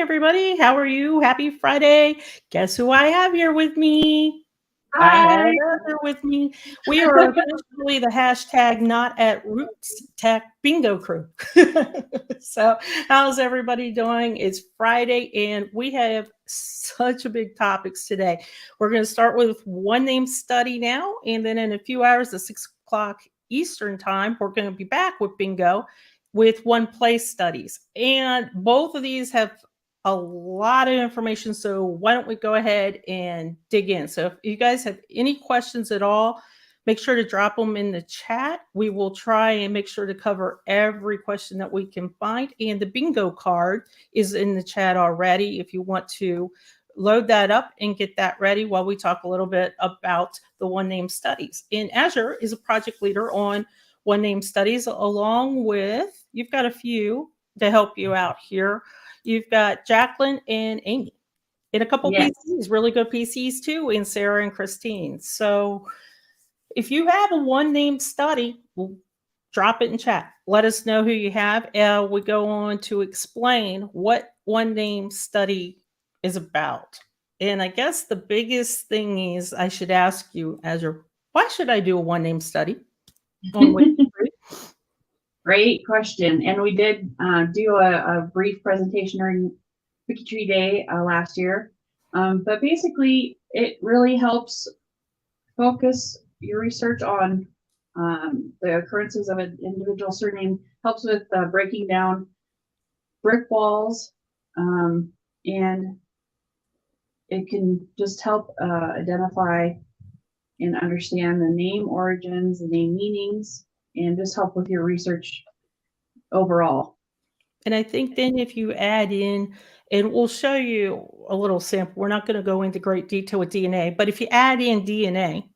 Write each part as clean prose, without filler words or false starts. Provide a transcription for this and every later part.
everybody. How are you? Happy Friday. Guess who I have here with me? I have Hi. Heather with me. We are officially the hashtag not at Roots Tech Bingo crew. So, how's everybody doing? It's Friday, and we have such a big topics today. We're going to start with one name study now, and then in a few hours at 6 o'clock Eastern time, we're going to be back with bingo with one place studies. And both of these have a lot of information. So why don't we go ahead and dig in? So if you guys have any questions at all, make sure to drop them in the chat. We will try and make sure to cover every question that we can find. And the bingo card is in the chat already if you want to load that up and get that ready while we talk a little bit about the one name studies. And Azure is a project leader on one name studies, along with, you've got a few to help you out here. You've got Jacqueline and Amy, and a couple Yes. PCs, really good PCs too, and Sarah and Christine. So if you have a one name study, we'll drop it in chat. Let us know who you have. We go on to explain what one name study is about. And I guess the biggest thing is I should ask you, Azure, why should I do a one name study on WikiTree's? Great question. And we did do a brief presentation during WikiTree Day last year. But basically, it really helps focus your research on the occurrences of an individual surname, helps with breaking down brick walls, and it can just help identify and understand the name origins, the name meanings, and just help with your research overall. And I think then if you add in, and we'll show you a little sample, we're not going to go into great detail with DNA, but if you add in DNA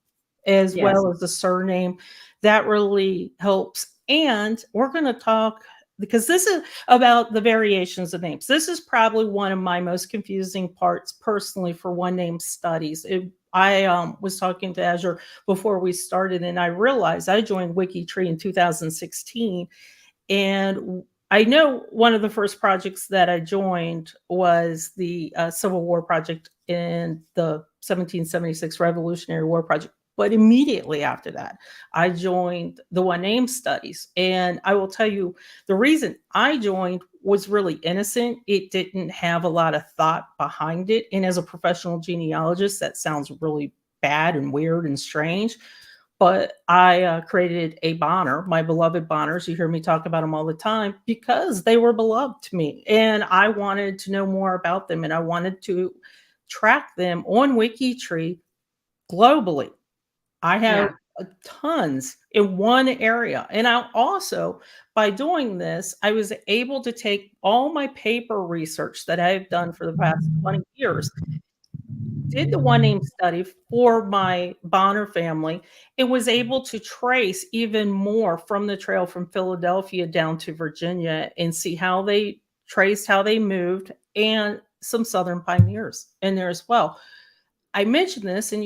as Yes. well as the surname, that really helps. And we're going to talk, because this is about the variations of names. This is probably one of my most confusing parts personally for one name studies. I was talking to Azure before we started, and I realized I joined WikiTree in 2016. And I know one of the first projects that I joined was the Civil War project in the 1776 Revolutionary War project. But immediately after that, I joined the one name studies. And I will tell you, the reason I joined was really innocent. It didn't have a lot of thought behind it. And as a professional genealogist, that sounds really bad and weird and strange. But I created a Bonner, my beloved Bonners. You hear me talk about them all the time because they were beloved to me. And I wanted to know more about them, and I wanted to track them on WikiTree globally. I have tons in one area. And I also, by doing this, I was able to take all my paper research that I've done for the past 20 years, did the one name study for my Bonner family, and was able to trace even more from the trail from Philadelphia down to Virginia and see how they traced, how they moved, and some Southern pioneers in there as well. I mentioned this, and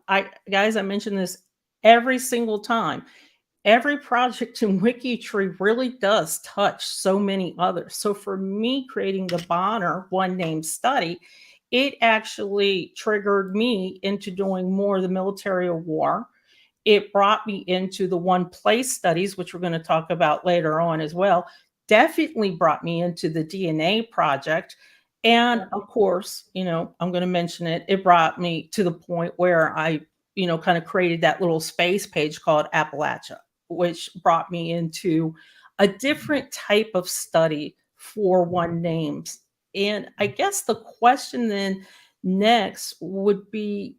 I mention this every single time. Every project in WikiTree really does touch so many others. So for me, creating the Bonner one name study, it actually triggered me into doing more of the military of war. It brought me into the one place studies, which we're going to talk about later on as well. Definitely brought me into the DNA project. And of course, I'm going to mention it. It brought me to the point where I, kind of created that little space page called Appalachia, which brought me into a different type of study for one names. And I guess the question then next would be,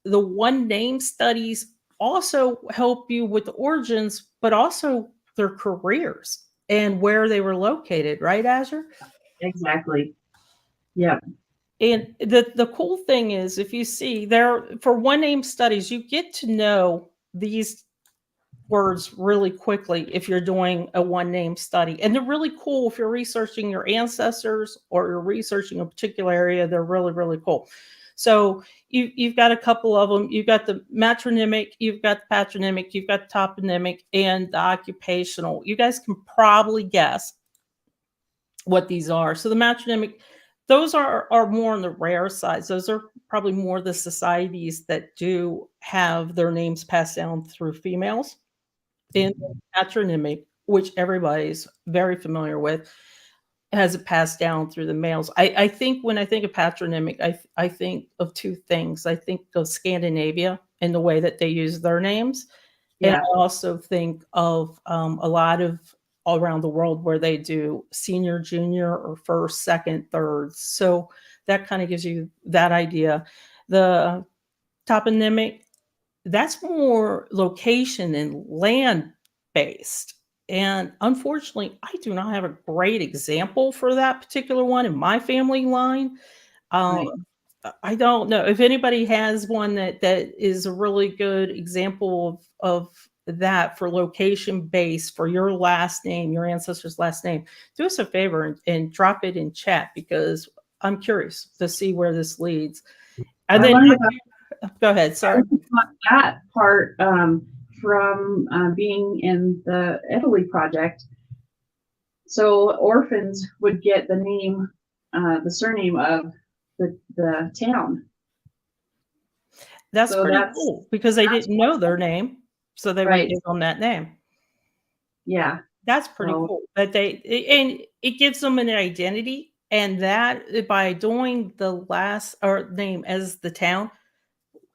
the one name studies also help you with the origins, but also their careers and where they were located, right, Azure? Exactly. Yeah. And the cool thing is, if you see there for one name studies, you get to know these words really quickly if you're doing a one name study. And they're really cool if you're researching your ancestors or you're researching a particular area. They're really, really cool. So you've got a couple of them. You've got the matronymic, you've got the patronymic, you've got the toponymic, and the occupational. You guys can probably guess what these are. So the matronymic, Those are more on the rare sides. Those are probably more the societies that do have their names passed down through females. And patronymic, which everybody's very familiar with, has it passed down through the males. I think when I think of patronymic, I think of two things. I think of Scandinavia and the way that they use their names, and Yeah. I also think of a lot of all around the world where they do senior, junior, or first, second, thirds. So that kind of gives you that idea. The toponymic, that's more location and land based. And unfortunately, I do not have a great example for that particular one in my family line. Um, Right. I don't know if anybody has one that is a really good example of that for location based for your last name, your ancestor's last name. Do us a favor and drop it in chat because I'm curious to see where this leads. And I then learned about go ahead. I Sorry. learned about that part from being in the Italy project. So orphans would get the name, the surname of the town. That's So pretty cool because they that's didn't know their name, so they would right. give them that name. Yeah. That's pretty So cool that and it gives them an identity, and that by doing the last or name as the town,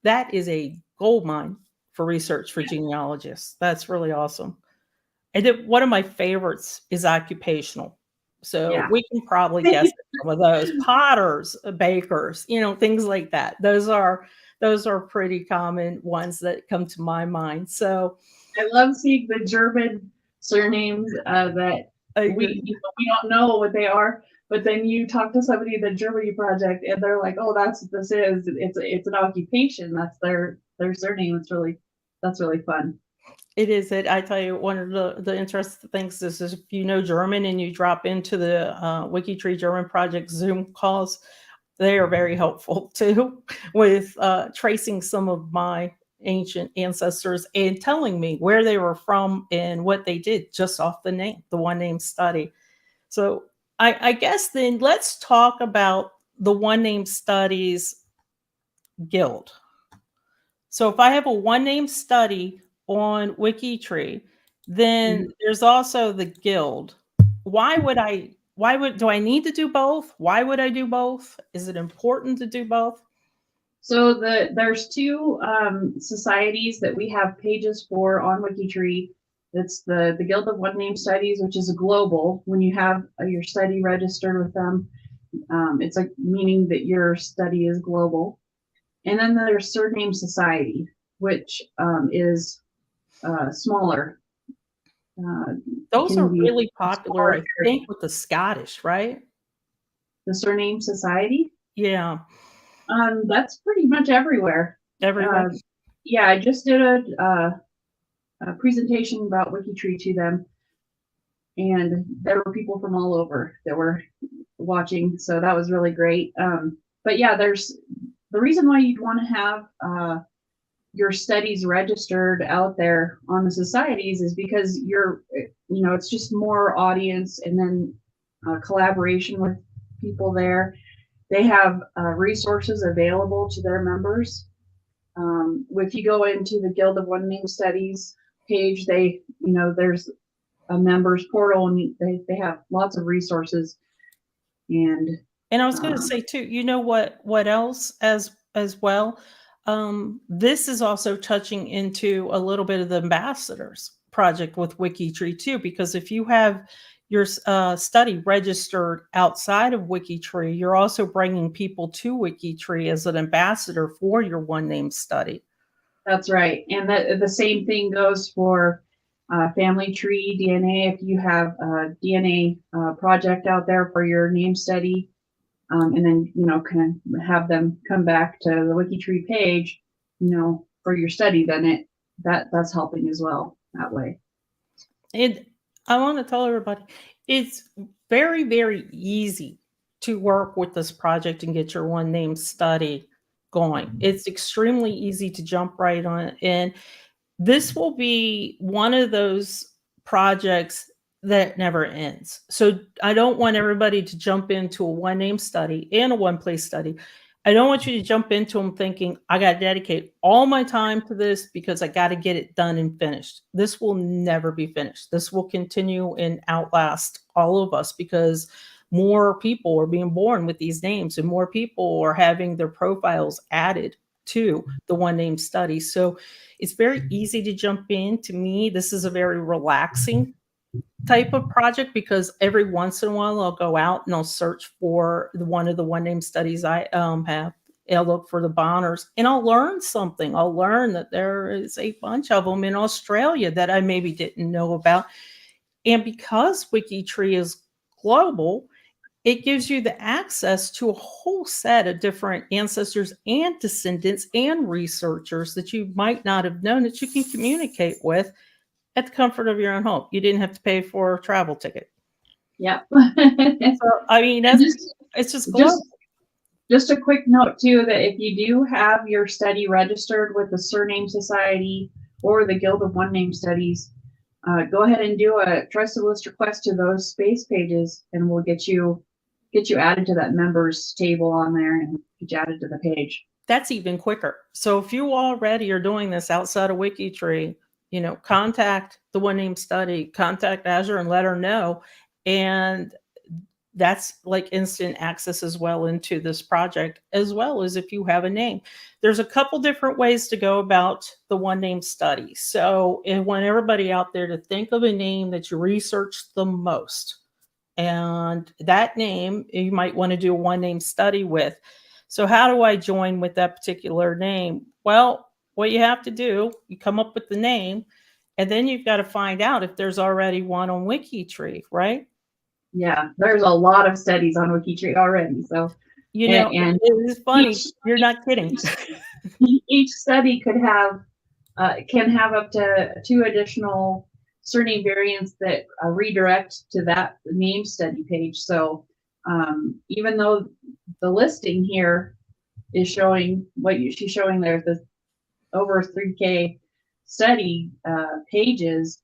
that is a gold mine for research for genealogists. That's really awesome. And then one of my favorites is occupational. So yeah. we can probably guess at some of those potters, bakers, things like that. Those are pretty common ones that come to my mind. So I love seeing the German surnames that I we agree. we don't know what they are, but then you talk to somebody in the Germany project and they're like, "Oh, that's what this is. It's an occupation. That's their surname. That's really fun." It is it. I tell you, one of the interesting things is if you know German and you drop into the WikiTree German project Zoom calls, they are very helpful too with tracing some of my ancient ancestors and telling me where they were from and what they did just off the name, the one name study. So I guess then let's talk about the one name studies guild. So if I have a one name study on WikiTree, then Mhm. there's also the guild. Do I need to do both? Why would I do both? Is it important to do both? So there's two societies that we have pages for on WikiTree. It's the Guild of One Name Studies, which is a global. When you have your study registered with them, it's like meaning that your study is global. And then there's Surname Society, which is smaller. Those Can are be really a popular, smaller I area. think, with the Scottish, right? The Surname Society. Yeah, That's pretty much everywhere. everywhere. Uh, yeah, I just did a presentation about WikiTree to them, and there were people from all over that were watching, so that was really great. But yeah, there's the reason why you'd want to have your studies registered out there on the societies is because it's just more audience and then collaboration with people there. They have resources available to their members. If you go into the Guild of One Name Studies page, there's a members portal and they have lots of resources and And I was going to um, say too, what else as well? This is also touching into a little bit of the ambassadors project with WikiTree too, because if you have your study registered outside of WikiTree, you're also bringing people to WikiTree as an ambassador for your one name study. that's right. And the same thing goes for family tree DNA. If you have a DNA project out there for your name study, and then kind of have them come back to the WikiTree page, for your study, then that's helping as well that way. And I want to tell everybody, it's very, very easy to work with this project and get your one name study going. It's extremely easy to jump right on it. And this will be one of those projects that never ends. So I don't want everybody to jump into a one name study and a one place study. I don't want you to jump into them thinking, I got to dedicate all my time to this because I got to get it done and finished. This will never be finished. This will continue and outlast all of us because more people are being born with these names and more people are having their profiles added to the one name study. So it's very easy to jump in. To me, this is a very relaxing type of project because every once in a while I'll go out and I'll search for one of the one name studies I have. I'll look for the Bonners and I'll learn something. I'll learn that there is a bunch of them in Australia that I maybe didn't know about. And because WikiTree is global, it gives you the access to a whole set of different ancestors and descendants and researchers that you might not have known that you can communicate with at the comfort of your own home. You didn't have to pay for a travel ticket. Yep. So, I mean, it's just global. Just a quick note too, that if you do have your study registered with the Surname Society or the Guild of One Name Studies, go ahead and do a trusted list request to those space pages, and we'll get you added to that members table on there and get you added to the page. That's even quicker. So if you already are doing this outside of WikiTree, contact the One Name Study, contact Azure and let her know. And that's like instant access as well into this project, as well as if you have a name. There's a couple different ways to go about the One Name Study. So I want everybody out there to think of a name that you research the most. And that name you might want to do a one name study with. So how do I join with that particular name? Well, what you have to do, you come up with the name, and then you've got to find out if there's already one on WikiTree, right? Yeah, there's a lot of studies on WikiTree already. So, and it's funny. You're not kidding. Each study could have, can have up to 2 additional surname variants that redirect to that name study page. So even though the listing here is showing what she's showing there, the over 3K study pages,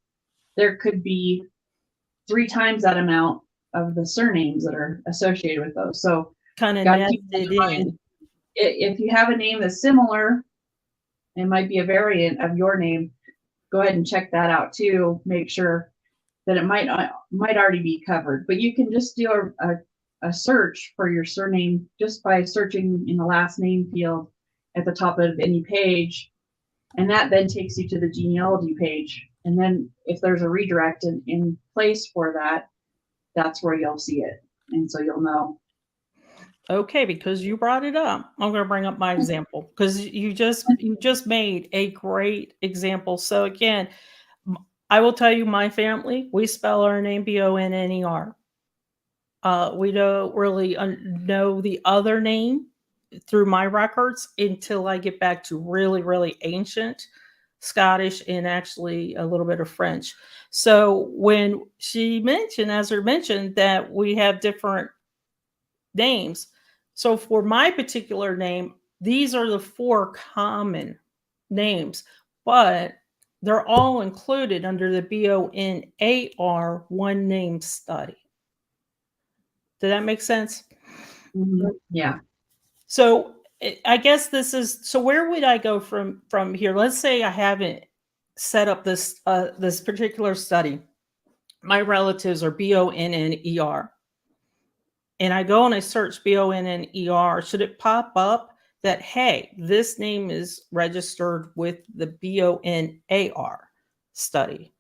there could be 3 times that amount of the surnames that are associated with those. So kind of nested in. If you have a name that's similar, it might be a variant of your name. Go ahead and check that out too. Make sure that it might already be covered. But you can just do a search for your surname just by searching in the last name field at the top of any page, and that then takes you to the genealogy page. And then if there's a redirect in place for that, that's where you'll see it, and so you'll know. Okay, because you brought it up, I'm going to bring up my example because you just made a great example. So again, I will tell you, my family, we spell our name Bonner. We don't really know the other name through my records until I get back to really, really ancient Scottish and actually a little bit of French. So when she mentioned, Azure mentioned that we have different names. So for my particular name, these are the 4 common names, but they're all included under the BONAR one name study. Did that make sense? Mm-hmm. Yeah. So I guess this is, so where would I go from here? Let's say I haven't set up this this particular study. My relatives are BONNER. And I go and I search BONNER. Should it pop up that, hey, this name is registered with the BONAR study?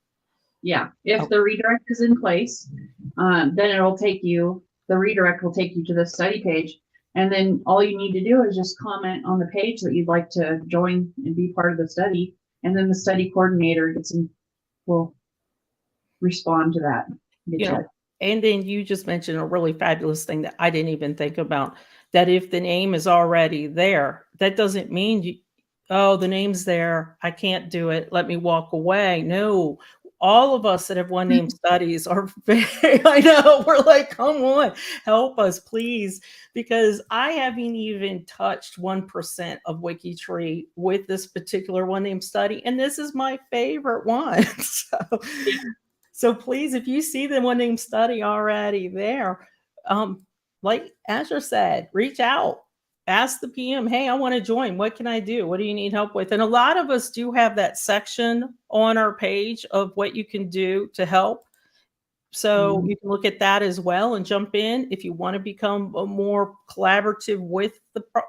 Yeah. If the redirect is in place, then the redirect will take you to the study page. And then all you need to do is just comment on the page that you'd like to join and be part of the study. And then the study coordinator will respond to that. And then you just mentioned a really fabulous thing that I didn't even think about, that if the name is already there, that doesn't mean the name's there, I can't do it, let me walk away. No, all of us that have one name studies are I know, we're like, come on, help us, please. Because I haven't even touched 1% of WikiTree with this particular one name study. And this is my favorite one. So please, if you see the one name study already there, like Azure said, reach out, ask the PM, hey, I want to join. What can I do? What do you need help with? And a lot of us do have that section on our page of what you can do to help. So you can look at that as well and jump in if you want to become a more collaborative with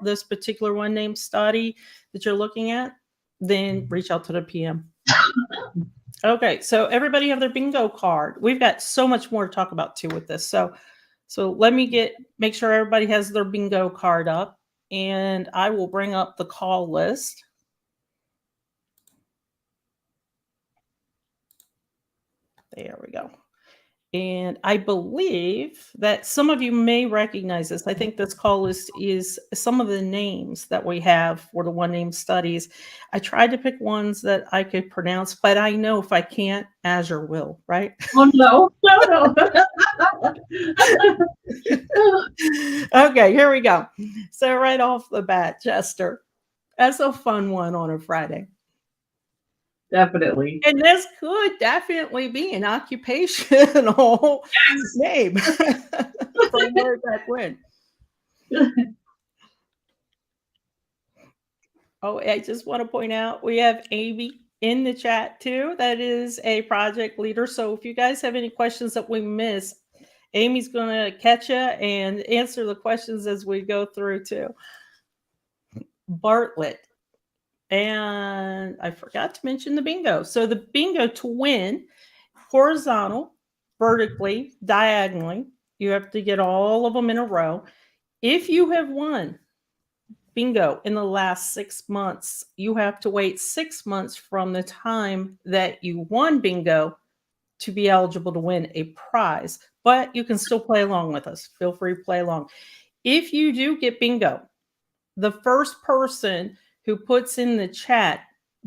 this particular one name study that you're looking at, then reach out to the PM. Okay, so everybody have their bingo card. We've got so much more to talk about too with this. So let me make sure everybody has their bingo card up, and I will bring up the call list. There we go. And I believe that some of you may recognize this. I think this call list is some of the names that we have for the one name studies. I tried to pick ones that I could pronounce, but I know if I can't, Azure will, right? Oh, no. Okay, here we go. So right off the bat, Chester, that's a fun one on a Friday. Definitely. And this could definitely be an occupational name from way back when. Oh, I just want to point out we have Amy in the chat too. That is a project leader. So if you guys have any questions that we miss, Amy's going to catch you and answer the questions as we go through too. Bartlett. And I forgot to mention the bingo. So the bingo, to win, horizontal, vertically, diagonally, you have to get all of them in a row. If you have won bingo in the last 6 months, you have to wait 6 months from the time that you won bingo to be eligible to win a prize. But you can still play along with us. Feel free to play along. If you do get bingo, the first person who puts in the chat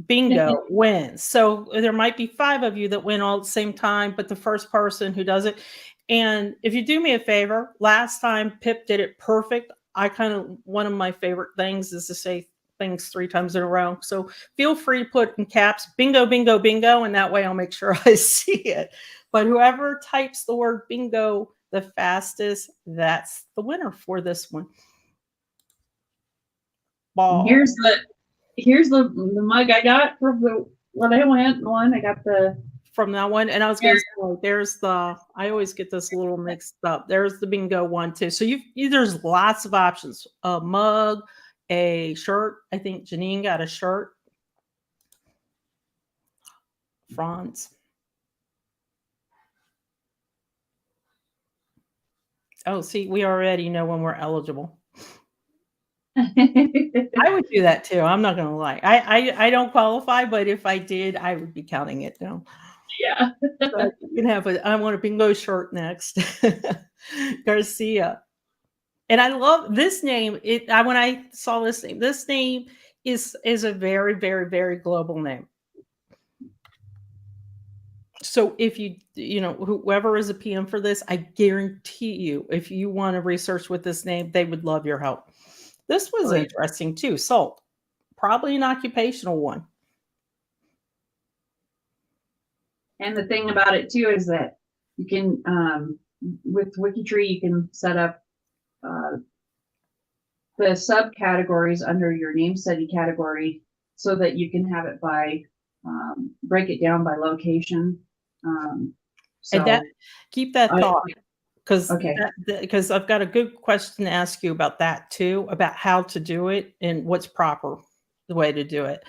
bingo wins. So there might be 5 of you that win all at the same time, but the first person who does it. And if you do me a favor, last time Pip did it perfect. One of my favorite things is to say things 3 times in a row. So feel free to put in caps, bingo, bingo, bingo. And that way I'll make sure I see it. But whoever types the word bingo the fastest, that's the winner for this one. Ball. Here's the mug I got from when I went on. I got from that one, and I was going to say, there's the. I always get this a little mixed up. There's the bingo one too. So there's lots of options. A mug, a shirt. I think Janine got a shirt. Franz. Oh, see, we already know when we're eligible. I would do that too. I'm not going to lie. I don't qualify, but if I did, I would be counting it down. Yeah. So you can have I want a bingo shirt next. Garcia. And I love this name. When I saw this name is a very, very, very global name. So if whoever is a PM for this, I guarantee you, if you want to research with this name, they would love your help. This was interesting too. Salt, probably an occupational one. And the thing about it too is that you can, with WikiTree, you can set up the subcategories under your name study category so that you can have it by, break it down by location. And keep that thought, because I've got a good question to ask you about that too, about how to do it and what's proper the way to do it.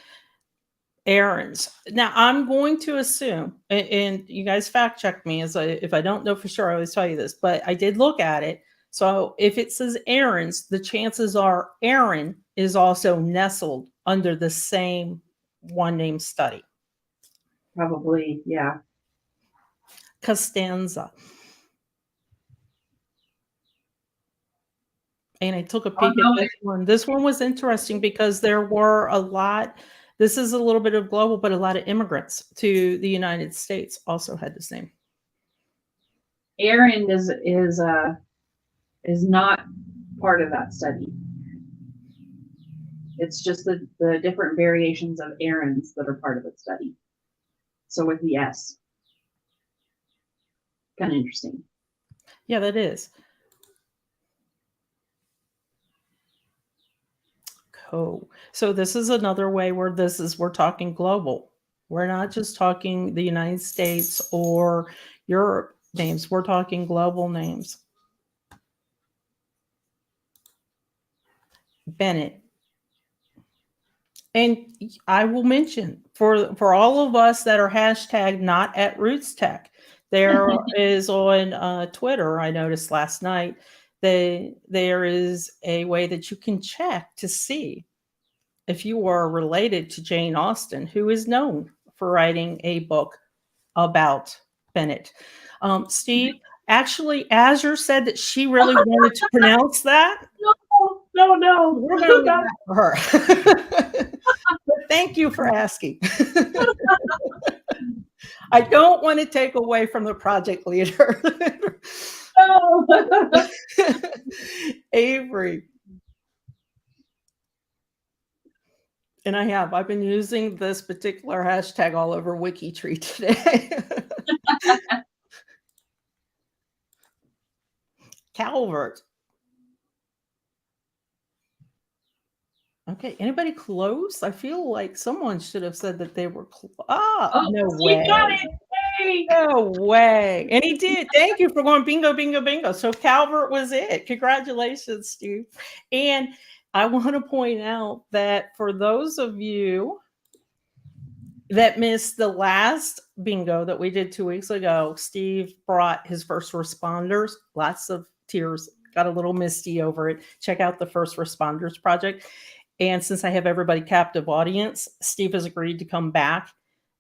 Errands. Now I'm going to assume, and you guys fact check me if I don't know for sure, I always tell you this, but I did look at it. So if it says errands, the chances are Aaron is also nestled under the same one name study. Probably, yeah. Costanza. And I took a peek at this one. This one was interesting because there were a lot. This is a little bit of global, but a lot of immigrants to the United States also had this name. Aaron is not part of that study. It's just the different variations of Aaron's that are part of the study. So with the S. kind of interesting. Yeah, that is. Cool. So this is another way where we're talking global. We're not just talking the United States or Europe names. We're talking global names. Bennett. And I will mention for all of us that are hashtag not at Roots Tech, there is on Twitter, I noticed last night, there is a way that you can check to see if you are related to Jane Austen, who is known for writing a book about Bennett. Steve, actually, Azure said that she really wanted to pronounce that. No. We're going to leave that for her. But thank you for asking. I don't want to take away from the project leader. No. Avery. And I've been using this particular hashtag all over WikiTree today. Calvert. Okay, anybody close? I feel like someone should have said that they were close. No way. Got it. Hey. No way. And he did. Thank you for going bingo, bingo, bingo. So Calvert was it. Congratulations, Steve. And I want to point out that for those of you that missed the last bingo that we did 2 weeks ago, Steve brought his first responders, lots of tears, got a little misty over it. Check out the First Responders Project. And since I have everybody captive audience, Steve has agreed to come back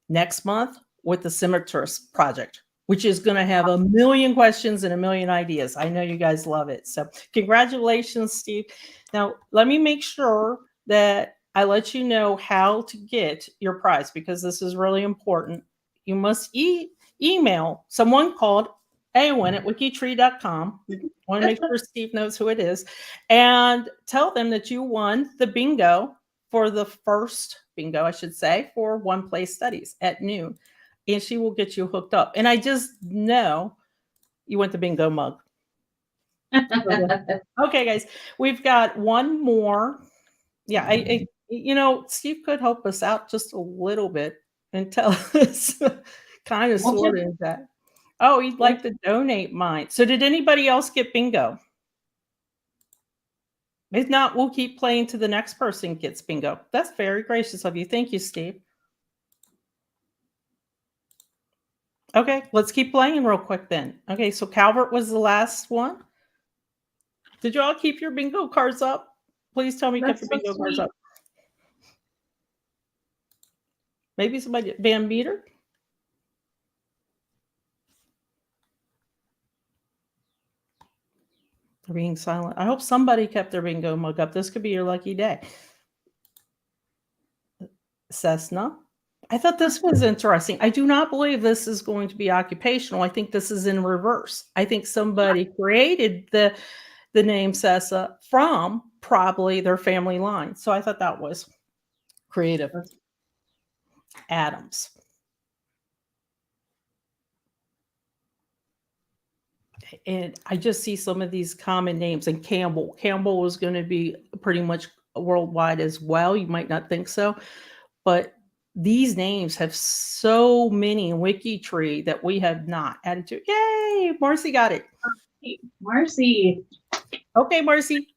next month with the Scimitars Project, which is going to have a million questions and a million ideas. I know you guys love it. So congratulations, Steve. Now, let me make sure that I let you know how to get your prize, because this is really important. You must email someone called Eowyn at wikitree.com. I want to make sure Steve knows who it is, and tell them that you won the bingo for the first bingo, I should say, for One Place Studies at noon. And she will get you hooked up. And I just know you want the bingo mug. Okay, guys, we've got one more. Yeah, I Steve could help us out just a little bit and tell us kind of sort of that. Oh, he'd like to donate mine. So did anybody else get bingo? If not, we'll keep playing to the next person gets bingo. That's very gracious of you. Thank you, Steve. Okay, let's keep playing real quick then. Okay, so Calvert was the last one. Did you all keep your bingo cards up? Please tell me you kept your bingo cards up. Maybe somebody, Van Meter? They're being silent. I hope somebody kept their bingo mug up. This could be your lucky day. Cessna. I thought this was interesting. I do not believe this is going to be occupational. I think this is in reverse. I think somebody created the name Cessa from probably their family line. So I thought that was creative. Adams. And I just see some of these common names. And Campbell. Campbell is going to be pretty much worldwide as well. You might not think so, but these names have so many in WikiTree that we have not added to. Yay! Marcy got it. Marcy. Okay, Marcy.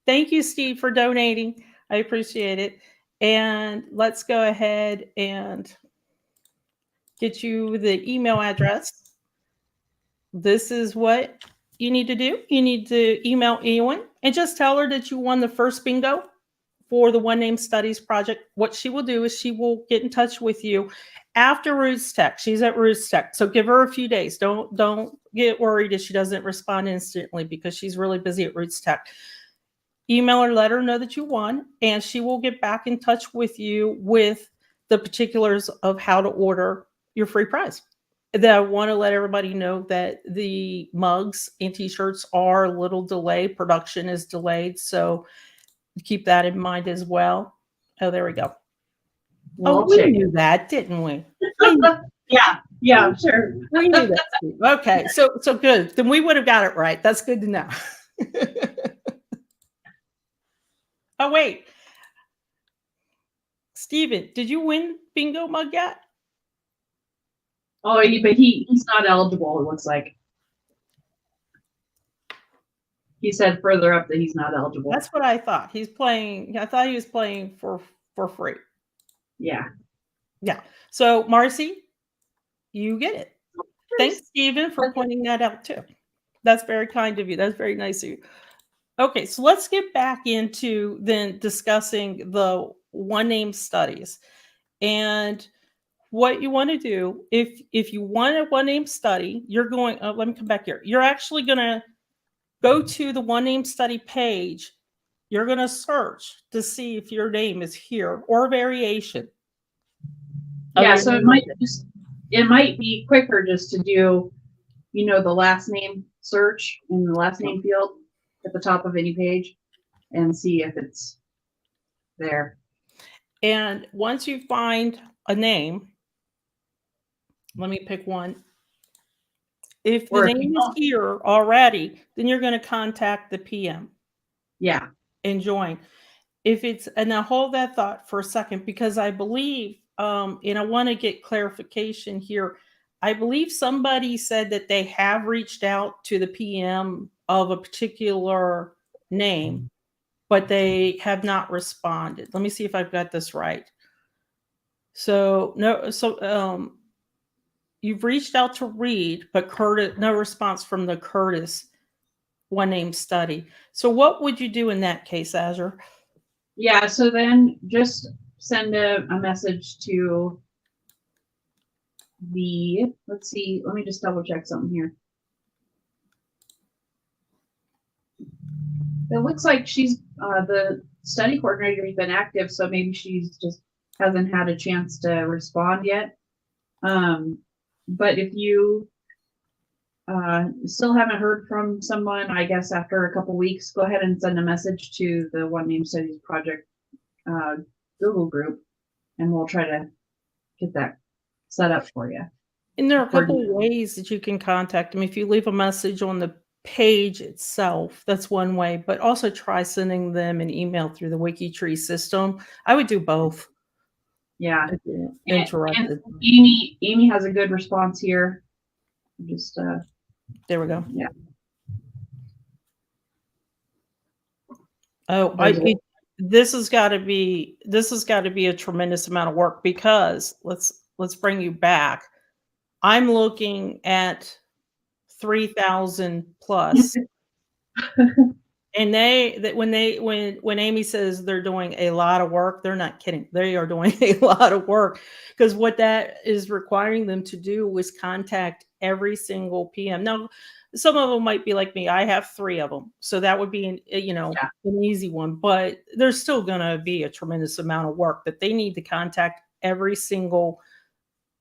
Thank you, Steve, for donating. I appreciate it. And let's go ahead and get you the email address. This is what you need to do. You need to email Eowyn and just tell her that you won the first bingo for the One Name Studies project. What she will do is she will get in touch with you after Roots Tech. She's at Roots Tech, so give her a few days. Don't get worried if she doesn't respond instantly, because she's really busy at Roots Tech. Email her, let her know that you won, and she will get back in touch with you with the particulars of how to order your free prize. I want to let everybody know that the mugs and t-shirts are a little delayed. Production is delayed, so keep that in mind as well. Oh, there we go. We knew that, didn't we? Yeah, sure. We knew that, Steve. Okay, so good. Then we would have got it right. That's good to know. Oh, wait. Steven, did you win bingo mug yet? Oh, but he's not eligible, it looks like. He said further up that he's not eligible. That's what I thought. He's playing. I thought he was playing for free. Yeah. Yeah. So, Marcy, you get it. Thanks, Stephen, for pointing that out too. That's very kind of you. That's very nice of you. Okay, so let's get back into then discussing the one name studies. And what you want to do, if you want a one name study, you're going, let me come back here. You're actually going to go to the one name study page. You're going to search to see if your name is here or a variation. Yeah, so it might be quicker just to do, the last name search in the last name field at the top of any page and see if it's there. And once you find a name, let me pick one. If the name is here already, then you're going to contact the PM. Yeah. And join. If it's, and now hold that thought for a second, because I believe, and I want to get clarification here. I believe somebody said that they have reached out to the PM of a particular name, but they have not responded. Let me see if I've got this right. So you've reached out to Reed, but Curtis, no response from the Curtis one name study. So what would you do in that case, Azure? Yeah, so then just send a message to let's see, let me just double check something here. It looks like she's, the study coordinator has been active, so maybe she's just hasn't had a chance to respond yet. But if you still haven't heard from someone, I guess after a couple weeks, go ahead and send a message to the One Name Studies Project Google group, and we'll try to get that set up for you. And there are a couple of ways that you can contact them. If you leave a message on the page itself, that's one way, but also try sending them an email through the WikiTree's system. I would do both. Yeah. Interrupted. And Amy has a good response here. Just there we go. Yeah. Oh, this has got to be a tremendous amount of work, because let's bring you back. I'm looking at 3,000 plus. And when Amy says they're doing a lot of work, they're not kidding. They are doing a lot of work, because what that is requiring them to do is contact every single PM. Now, some of them might be like me. I have 3 of them, so that would be an easy one. But there's still going to be a tremendous amount of work that they need to contact every single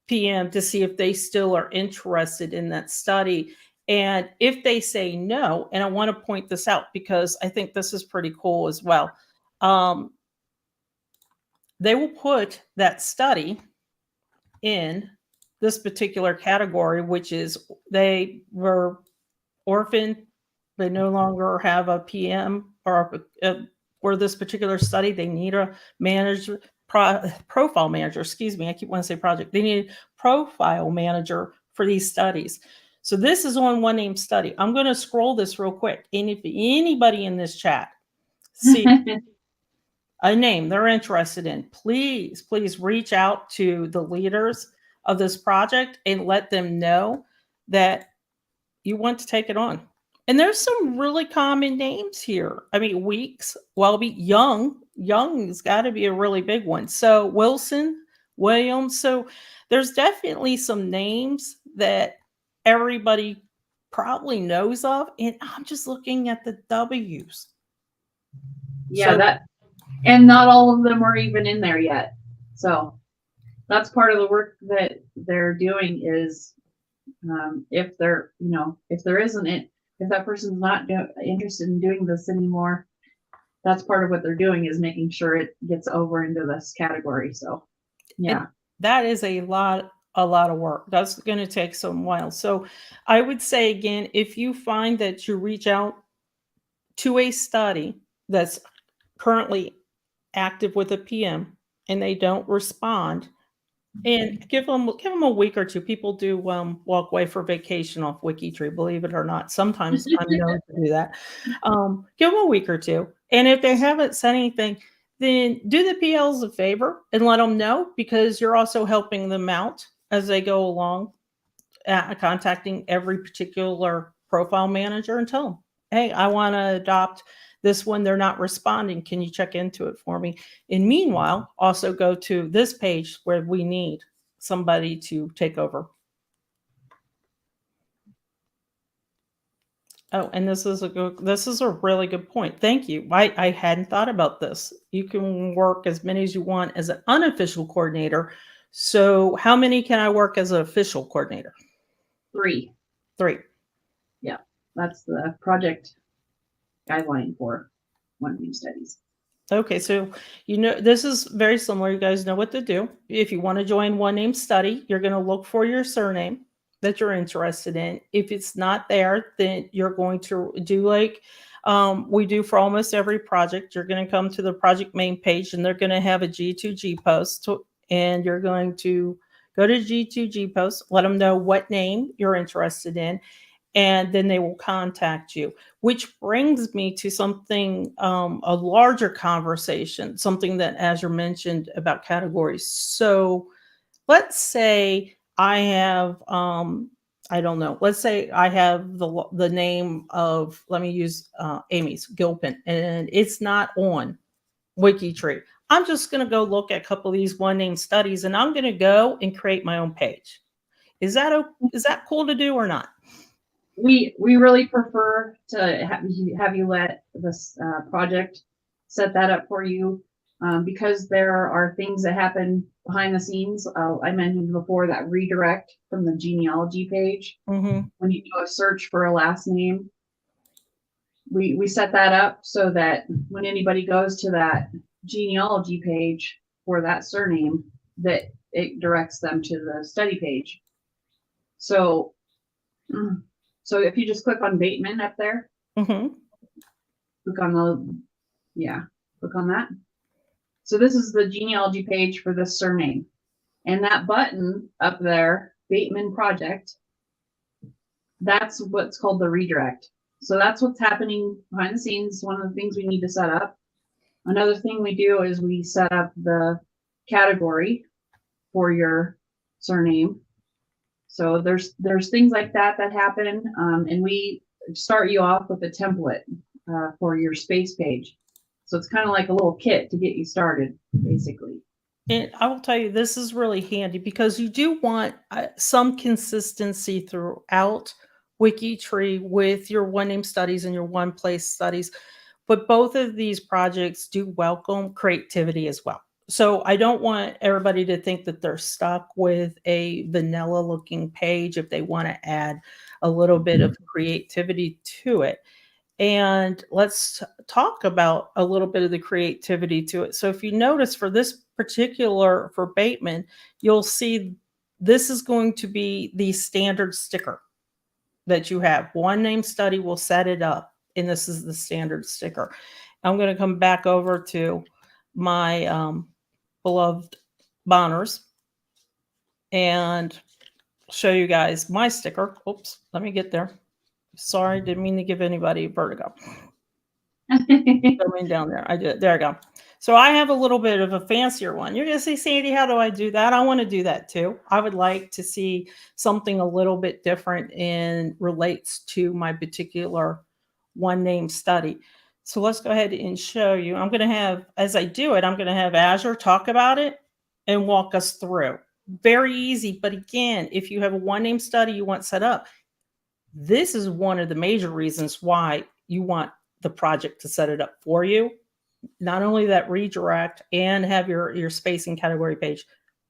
PM to see if they still are interested in that study. And if they say no, and I want to point this out because I think this is pretty cool as well, they will put that study in this particular category, which is they were orphaned, they no longer have a PM, or for this particular study, they need a manager, profile manager, excuse me, I keep wanting to say project. They need a profile manager for these studies. So this is on One Name Study. I'm going to scroll this real quick. And if anybody in this chat see a name they're interested in, please reach out to the leaders of this project and let them know that you want to take it on. And there's some really common names here. I mean, Weeks, Welby, Young has got to be a really big one. So Wilson, Williams. So there's definitely some names that everybody probably knows of. And I'm just looking at the W's. Yeah, and not all of them are even in there yet. So that's part of the work that they're doing is if there isn't it, if that person's not interested in doing this anymore, that's part of what they're doing is making sure it gets over into this category. So yeah, and that is a lot a lot of work. That's going to take some while. So I would say again, if you find that you reach out to a study that's currently active with a PM and they don't respond, and give them a week or two. People do walk away for vacation off WikiTree, believe it or not. Sometimes I'm known to do that. Give them a week or two, and if they haven't said anything, then do the PLs a favor and let them know, because you're also helping them out as they go along, contacting every particular profile manager and tell them, hey, I want to adopt this one. They're not responding. Can you check into it for me? And meanwhile, also go to this page where we need somebody to take over. Oh, and this is a really good point. Thank you. I hadn't thought about this. You can work as many as you want as an unofficial coordinator. So how many can I work as an official coordinator? 3. 3. Yeah, that's the project guideline for one-name studies. Okay, so this is very similar. You guys know what to do. If you want to join one name study, you're going to look for your surname that you're interested in. If it's not there, then you're going to do like we do for almost every project. You're going to come to the project main page, and they're going to have a G2G post, and you're going to go to G2G post, let them know what name you're interested in, and then they will contact you, which brings me to something, a larger conversation, something that Azure mentioned about categories. So let's say I have, I don't know, let's say I have the name of, let me use Amy's Gilpin, and it's not on WikiTree. I'm just going to go look at a couple of these one name studies, and I'm going to go and create my own page. Is that cool to do or not? We really prefer to have you let this project set that up for you, because there are things that happen behind the scenes. I mentioned before that redirect from the genealogy page. Mm-hmm. When you do a search for a last name, we set that up so that when anybody goes to that genealogy page for that surname, that it directs them to the study page. So if you just click on Bateman up there, Mm-hmm. click on click on that. So this is the genealogy page for this surname. And that button up there, Bateman Project, that's what's called the redirect. So that's what's happening behind the scenes. One of the things we need to set up. Another thing we do is we set up the category for your surname. So there's things like that happen, and we start you off with a template for your space page. So it's kind of like a little kit to get you started, basically. And I will tell you, this is really handy because you do want some consistency throughout WikiTree with your one name studies and your one place studies. But both of these projects do welcome creativity as well. So I don't want everybody to think that they're stuck with a vanilla looking page if they want to add a little bit of creativity to it. And let's talk about a little bit of the creativity to it. So if you notice for this particular, for Bateman, you'll see this is going to be the standard sticker that you have. One name study will set it up, and this is the standard sticker. I'm going to come back over to my beloved Bonners and show you guys my sticker. Oops, let me get there. Sorry, didn't mean to give anybody vertigo. Going down there. I did. There I go. So I have a little bit of a fancier one. You're going to say, Sandy, how do I do that? I want to do that too. I would like to see something a little bit different and relates to my particular one name study. So let's go ahead and show you. I'm going to have, as I do it, I'm going to have Azure talk about it and walk us through. Very easy. But again, if you have a one name study you want set up, this is one of the major reasons why you want the project to set it up for you. Not only that redirect and have your spacing category page,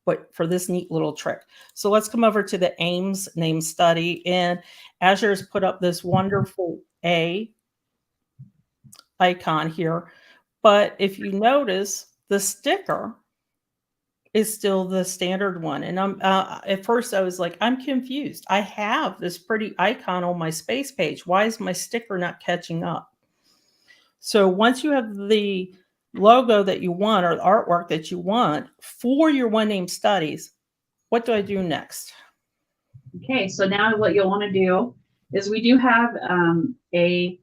but for this neat little trick. So let's come over to the Ames name study, and Azure has put up this wonderful A icon here. But if you notice the sticker is still the standard one. And I'm at first I was like, I'm confused. I have this pretty icon on my space page. Why is my sticker not catching up? So once you have the logo that you want or the artwork that you want for your one name studies, what do I do next? Okay, so now what you'll want to do is we do have a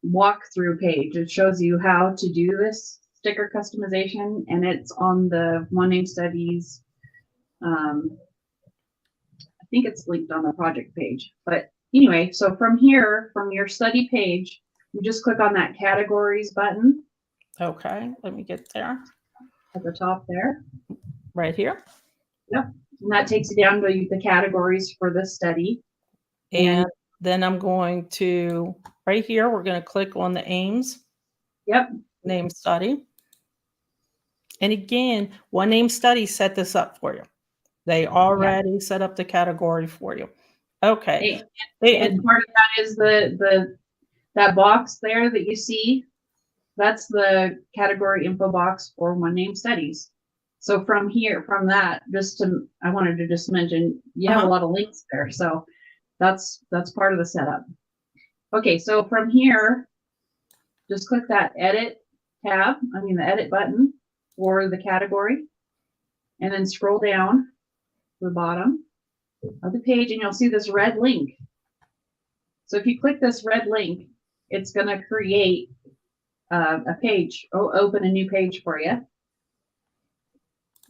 walkthrough page. It shows you how to do this sticker customization, and it's on the One Name Studies. I think it's linked on the project page. But anyway, so from here, from your study page, you just click on that categories button. Okay, let me get there. At the top there. Right here. Yep. And that takes you down to the categories for the study. And then I'm going to, right here, we're going to click on the aims. Yep. Name study. And again, One Name Study set this up for you. They already set up the category for you. Okay. And part of that is that box there that you see. That's the category info box for One Name Studies. So from here, from that, I wanted to just mention, you have a lot of links there. So that's part of the setup. Okay, so from here, just click that edit tab, the edit button for the category, and then scroll down to the bottom of the page, and you'll see this red link. So if you click this red link, it's going to create a page, open a new page for you.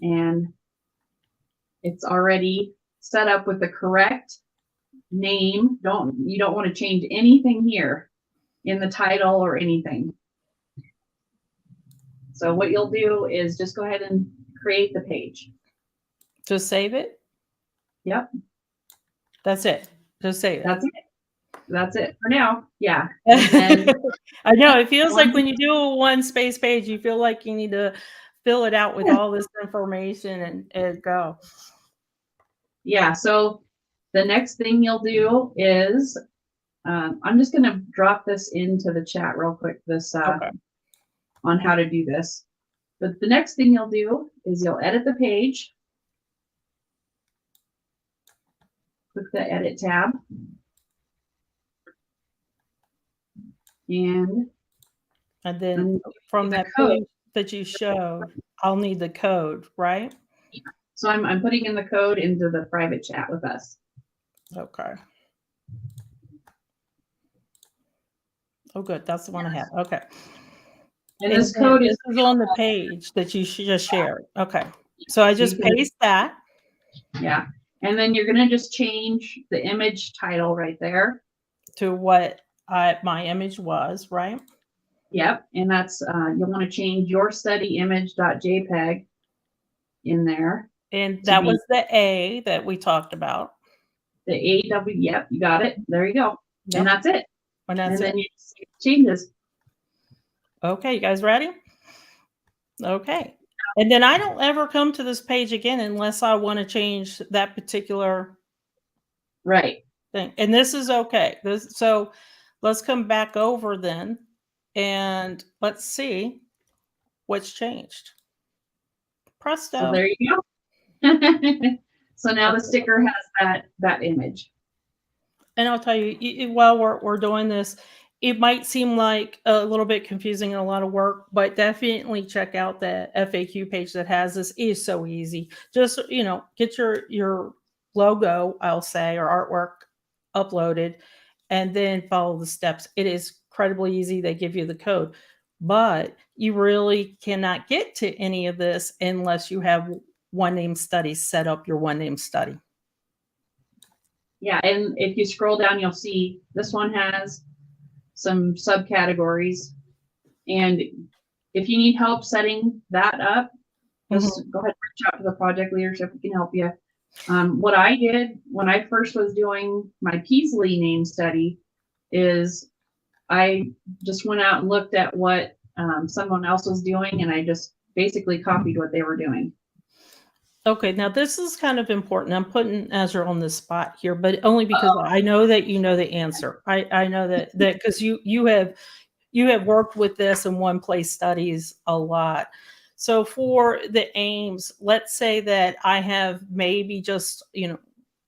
And it's already set up with the correct name. You don't want to change anything here in the title or anything. So what you'll do is just go ahead and create the page. Just save it? Yep. That's it. Just save it. That's it for now. Yeah. I know it feels like when you do a one space page, you feel like you need to fill it out with all this information and go. Yeah. So the next thing you'll do is, I'm just going to drop this into the chat real quick, on how to do this. But the next thing you'll do is you'll edit the page. Click the edit tab. And then from that page that you showed, I'll need the code, right? So I'm putting in the code into the private chat with us. Okay. Oh, good. That's the one I have. Okay. And this code is on the page that you just shared. Okay. So I just paste that. Yeah. And then you're going to just change the image title right there to what my image was, right? Yep. And that's, you'll want to change your study image.jpg in there. And that was the A that we talked about. The AW, yep, you got it. There you go. Yep. And that's it. And then you see changes. Okay, you guys ready? Okay. And then I don't ever come to this page again unless I want to change that particular thing. And this is okay. So let's come back over then and let's see what's changed. Presto. So there you go. So now the sticker has that image. And I'll tell you, while we're doing this, it might seem like a little bit confusing and a lot of work, but definitely check out the FAQ page that has this. It is so easy. Just, get your logo, I'll say, or artwork uploaded, and then follow the steps. It is incredibly easy. They give you the code, but you really cannot get to any of this unless you have One Name Studies set up your One Name Study. Yeah, and if you scroll down, you'll see this one has some subcategories. And if you need help setting that up, just go ahead and reach out to the project leadership. We can help you. What I did when I first was doing my Peasley name study is I just went out and looked at what someone else was doing, and I just basically copied what they were doing. Okay, now this is kind of important. I'm putting Azure on the spot here, but only because I know that you know the answer. I know that because you have worked with this in one place studies a lot. So for the aims, let's say that I have maybe just,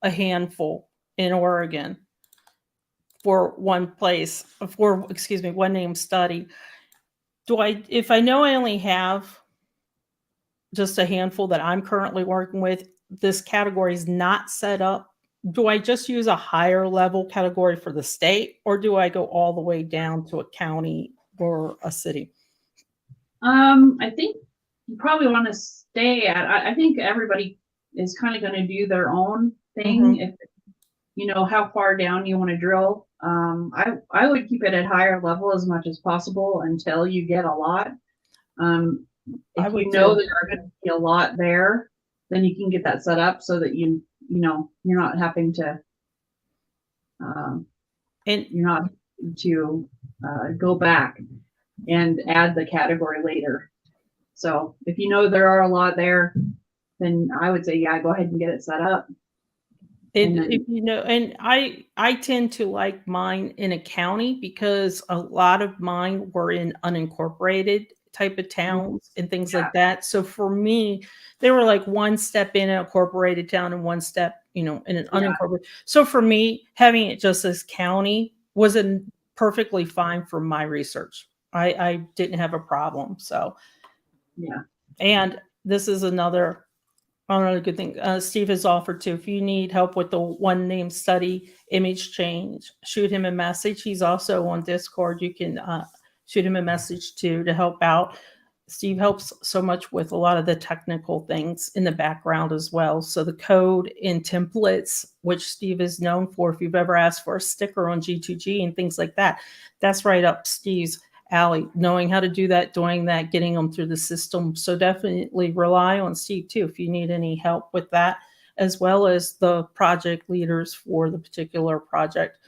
a handful in Oregon for one place, for, excuse me, one name study. If I know I only have just a handful that I'm currently working with, this category is not set up, do I just use a higher level category for the state, or do I go all the way down to a county or a city? I think you probably want to stay at, I think everybody is kind of going to do their own thing. Mhm. If you know how far down you want to drill. I would keep it at higher level as much as possible until you get a lot. I If would you know too. there are going to be a lot there, then you can get that set up so that you're not having to um, And you're not to go back and add the category later. So if you know there are a lot there, then I would say, yeah, go ahead and get it set up. And if then, and I tend to like mine in a county because a lot of mine were in unincorporated type of towns and things yeah, like that. So for me, they were like one step in an incorporated town and one step, in an yeah, unincorporated. So for me, having it just as county was perfectly fine for my research. I didn't have a problem. So, yeah. and this is another good thing. Steve has offered to, if you need help with the one name study image change, shoot him a message. He's also on Discord. You can shoot him a message too to help out. Steve helps so much with a lot of the technical things in the background as well. So the code and templates, which Steve is known for, if you've ever asked for a sticker on G2G and things like that, that's right up Steve's alley, knowing how to do that, doing that, getting them through the system. So definitely rely on Steve too if you need any help with that, as well as the project leaders for the particular project.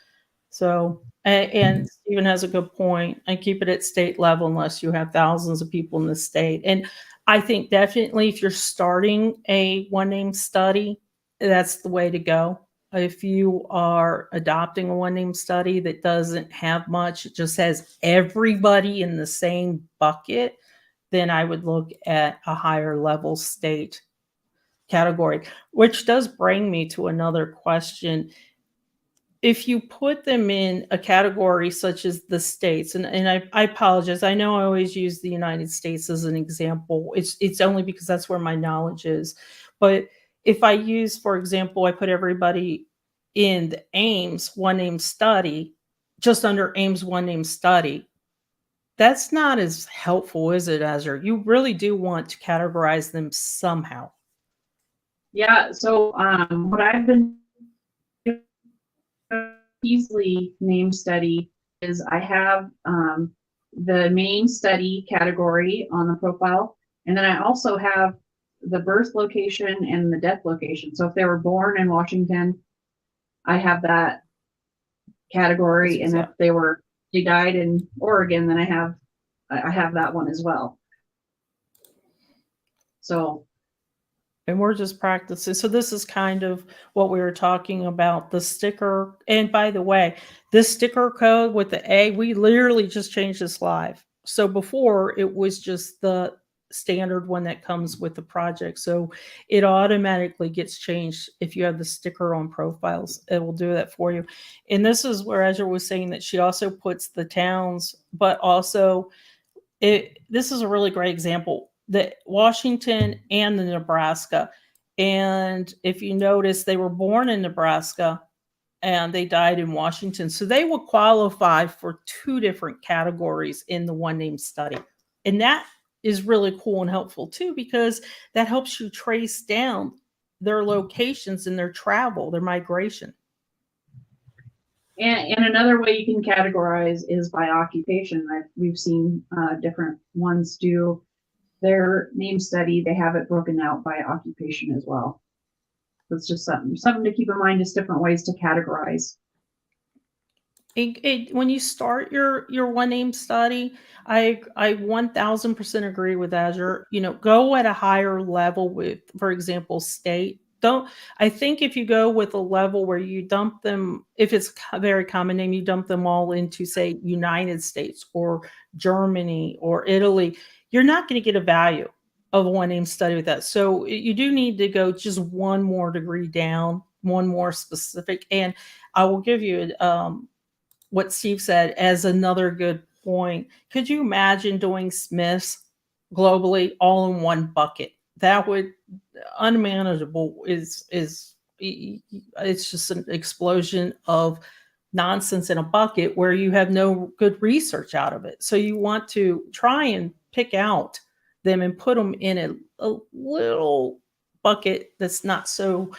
So, and Stephen has a good point. I keep it at state level unless you have thousands of people in the state. And I think definitely if you're starting a one name study, that's the way to go. If you are adopting a one name study that doesn't have much, it just has everybody in the same bucket, then I would look at a higher level state category, which does bring me to another question. If you put them in a category such as the states, and I apologize, I know I always use the United States as an example. It's only because that's where my knowledge is. But if I use, for example, I put everybody in the Ames one name study, just under Ames one name study, that's not as helpful, is it, Azure? You really do want to categorize them somehow. Yeah. So what I've been easily name study is I have the main study category on the profile, and then I also have the birth location and the death location. So if they were born in Washington, I have that category, and if they died in Oregon, then I have that one as well. So And we're just practicing. So this is kind of what we were talking about, the sticker. And by the way, this sticker code with the A, we literally just changed this live. So before it was just the standard one that comes with the project. So it automatically gets changed if you have the sticker on profiles. It will do that for you. And this is where Azure was saying that she also puts the towns, but also this is a really great example, the Washington and the Nebraska. And if you notice, they were born in Nebraska and they died in Washington. So they will qualify for two different categories in the one name study. And that is really cool and helpful too, because that helps you trace down their locations and their travel, their migration. and another way you can categorize is by occupation. We've seen different ones do their name study. They have it broken out by occupation as well. That's just something to keep in mind. Just different ways to categorize. When you start your one name study, I 1000% agree with Azure. Go at a higher level with, for example, state. Don't I think if you go with a level where you dump them, if it's a very common name, you dump them all into, say, United States or Germany or Italy, you're not going to get a value. of a one name study with that. So you do need to go just one more degree down, one more specific. And I will give you what Steve said as another good point. Could you imagine doing Smiths globally all in one bucket? That would unmanageable is it's just an explosion of nonsense in a bucket where you have no good research out of it. So you want to try and pick out them and put them in a little bucket that's not so,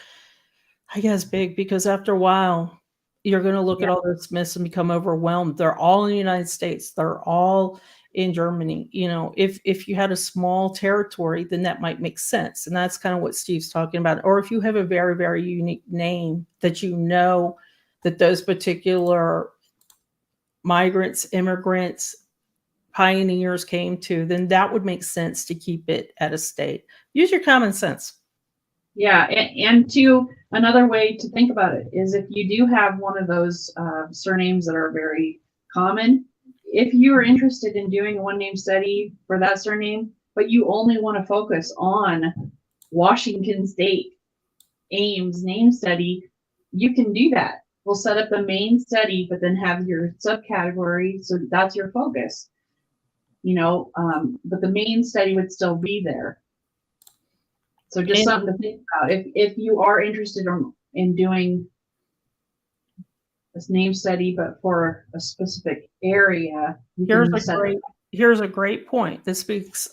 I guess, big, because after a while you're going to look Yeah. at all those Smiths and become overwhelmed. They're all in the United States. They're all in Germany. You know, if you had a small territory, then that might make sense. And that's kind of what Steve's talking about. Or if you have a very, very unique name that you know that those particular migrants, immigrants, pioneers came to, then that would make sense to keep it at a state. Use your common sense. Yeah, and to another way to think about it is if you do have one of those surnames that are very common, if you are interested in doing a one name study for that surname, but you only want to focus on Washington State, Ames name study, you can do that. We'll set up a main study, but then have your subcategory, so that's your focus. You know, but the main study would still be there. So just something to think about. If you are interested in doing this name study, but for a specific area, here's a great point. This speaks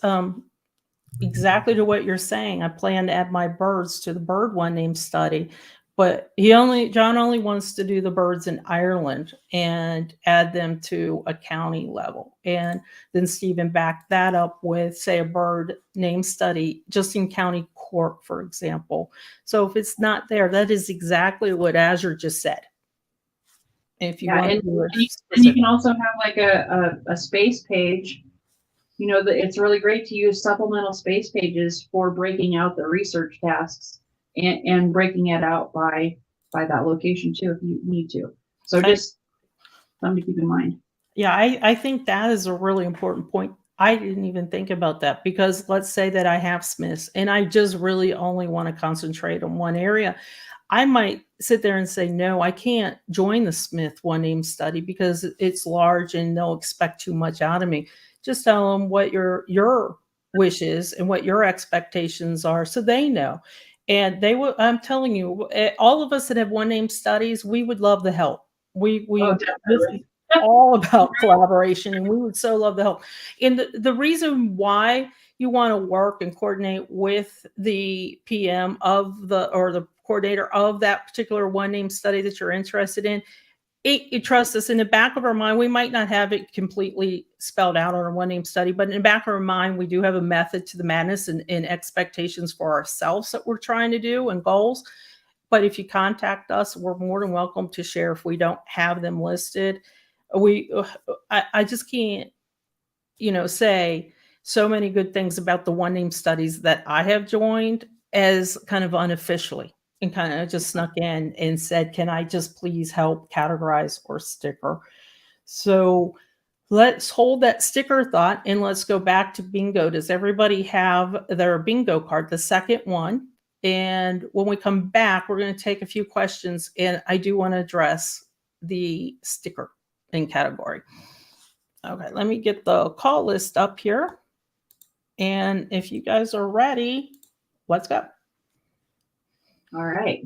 exactly to what you're saying. I plan to add my birds to the bird one name study, but John only wants to do the birds in Ireland and add them to a county level. And then Stephen backed that up with, say, a bird name study just in County Cork, for example. So if it's not there, that is exactly what Azure just said. If you want to do it, and you can also have like a space page. You know, it's really great to use supplemental space pages for breaking out the research tasks and breaking it out by that location too, if you need to. So just something to keep in mind. Yeah, I think that is a really important point. I didn't even think about that, because let's say that I have Smiths and I just really only want to concentrate on one area. I might sit there and say, no, I can't join the Smith one name study because it's large and they'll expect too much out of me. Just tell them what your wish is and what your expectations are, so they know. And they will, I'm telling you, all of us that have one name studies, we would love the help. This is all about collaboration, and we would so love the help. And the reason why you want to work and coordinate with the PM or the coordinator of that particular one name study that you're interested in, it trust us. In the back of our mind, we might not have it completely spelled out on a one name study, but in the back of our mind, we do have a method to the madness and expectations for ourselves that we're trying to do and goals. But if you contact us, we're more than welcome to share if we don't have them listed. I just can't, say so many good things about the one name studies that I have joined as kind of unofficially, and kind of just snuck in and said, can I just please help categorize or sticker? So let's hold that sticker thought and let's go back to bingo. Does everybody have their bingo card, the second one? And when we come back, we're going to take a few questions, and I do want to address the sticker in category. Okay, let me get the call list up here. And if you guys are ready, let's go. All right.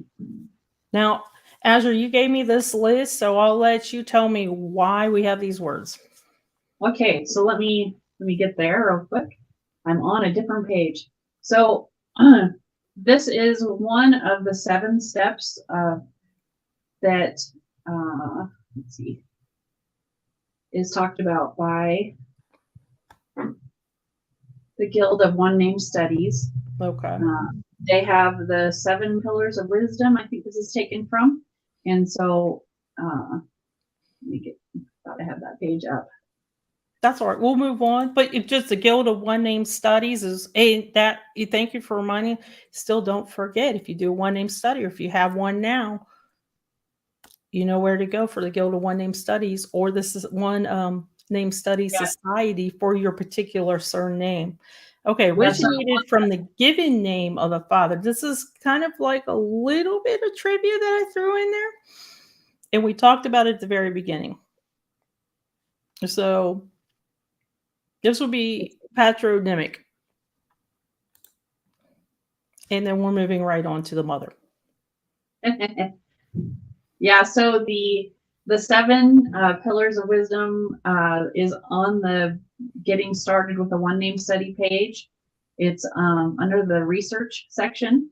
Now, Azure, you gave me this list, so I'll let you tell me why we have these words. Okay, so let me get there real quick. I'm on a different page. So this is one of the 7 steps that let's see, is talked about by the Guild of One Name Studies. Okay. They have the 7 pillars of wisdom. I think this is taken from, and so let me get. Thought I had that page up. That's all right. We'll move on. But it's just the Guild of One Name Studies is that. Thank you for reminding. Still, don't forget, if you do a one name study, or if you have one now, you know where to go for the Guild of One Name Studies, or this is one name study society for your particular surname. Okay, Yeah, so originated from the given name of the father. This is kind of like a little bit of trivia that I threw in there. And we talked about it at the very beginning. So this will be patronymic. And then we're moving right on to the mother. yeah, so the 7 pillars of wisdom is on the getting started with the one name study page. It's under the research section.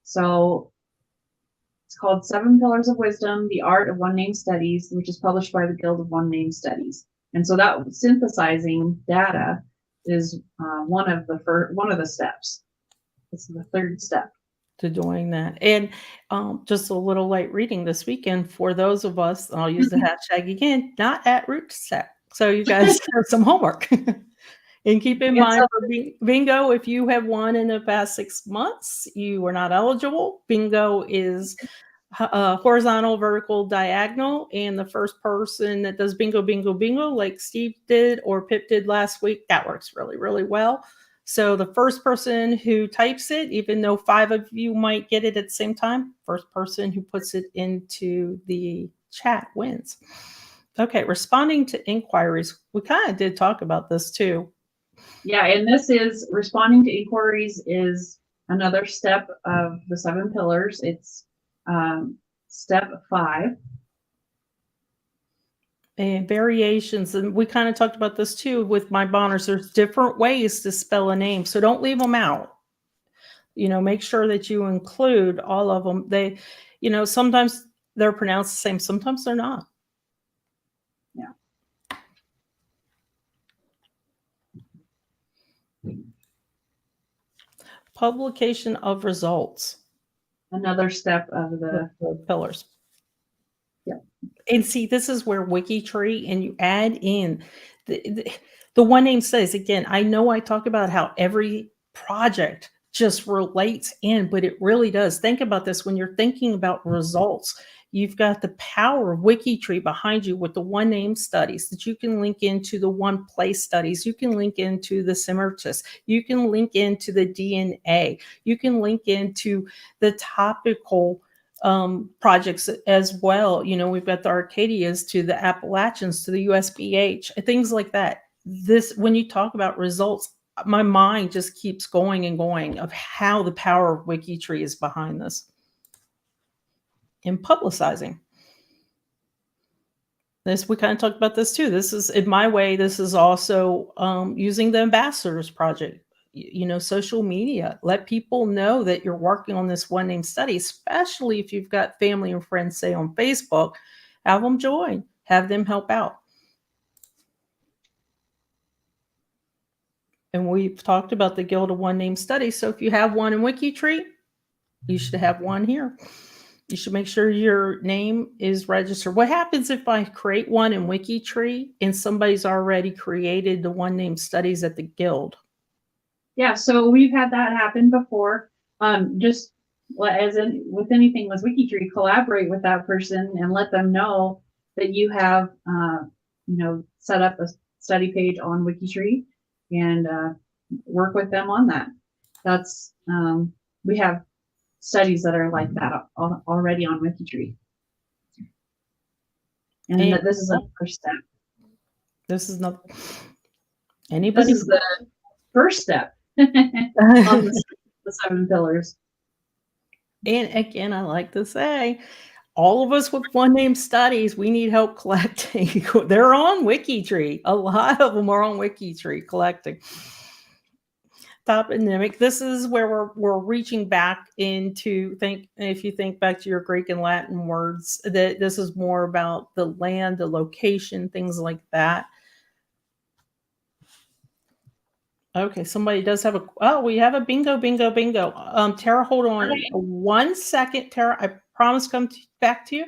So it's called 7 Pillars of Wisdom, The Art of One Name Studies, which is published by the Guild of One Name Studies. And so that synthesizing data is one of the steps. It's the 3rd step to doing that. And just a little light reading this weekend for those of us, I'll use the hashtag again, not at root set. So you guys have some homework. And keep in mind for bingo, if you have won in the past 6 months, you are not eligible. Bingo is horizontal, vertical, diagonal. And the first person that does bingo, bingo, bingo, like Steve did or Pip did last week, that works really, really well. So the first person who types it, even though 5 of you might get it at the same time, first person who puts it into the chat wins. Okay, responding to inquiries. We kind of did talk about this too. Yeah, and this is responding to inquiries is another step of the 7 pillars. It's step 5. And variations, and we kind of talked about this too with my bonners. There's different ways to spell a name, so don't leave them out. Make sure that you include all of them. They, sometimes they're pronounced the same, sometimes they're not. Yeah. Publication of results. Another step of the pillars. Yeah. And see, this is where WikiTree, and you add in the one name studies. Again, I know I talk about how every project just relates in, but it really does. Think about this when you're thinking about results. You've got the power of WikiTree behind you with the one name studies that you can link into the one place studies. You can link into the Semitis. You can link into the DNA. You can link into the topical projects as well. We've got the Arcadias to the Appalachians to the USBH, things like that. When you talk about results, my mind just keeps going and going of how the power of WikiTree is behind this. In publicizing this, we kind of talked about this too. This is, in my way, this is also using the ambassadors project. Social media, let people know that you're working on this one name study, especially if you've got family and friends, say on Facebook, have them join, have them help out. And we've talked about the Guild of One Name Study. So if you have one in WikiTree, you should have one here. You should make sure your name is registered. What happens if I create one in WikiTree and somebody's already created the one name studies at the Guild? Yeah, so we've had that happen before. Just as in with anything with WikiTree, collaborate with that person and let them know that you have, set up a study page on WikiTree and work with them on that. That's we have studies that are like that already on WikiTree, and this is a first step. This is not anybody. This is the first step on the 7 pillars. And again, I like to say, all of us with one name studies, we need help collecting. They're on WikiTree. A lot of them are on WikiTree collecting. Toponymic. This is where we're reaching back into if you think back to your Greek and Latin words, that this is more about the land, the location, things like that. Okay, somebody does have we have a bingo. Tara, hold on 1 second. Tara, I promise come back to you.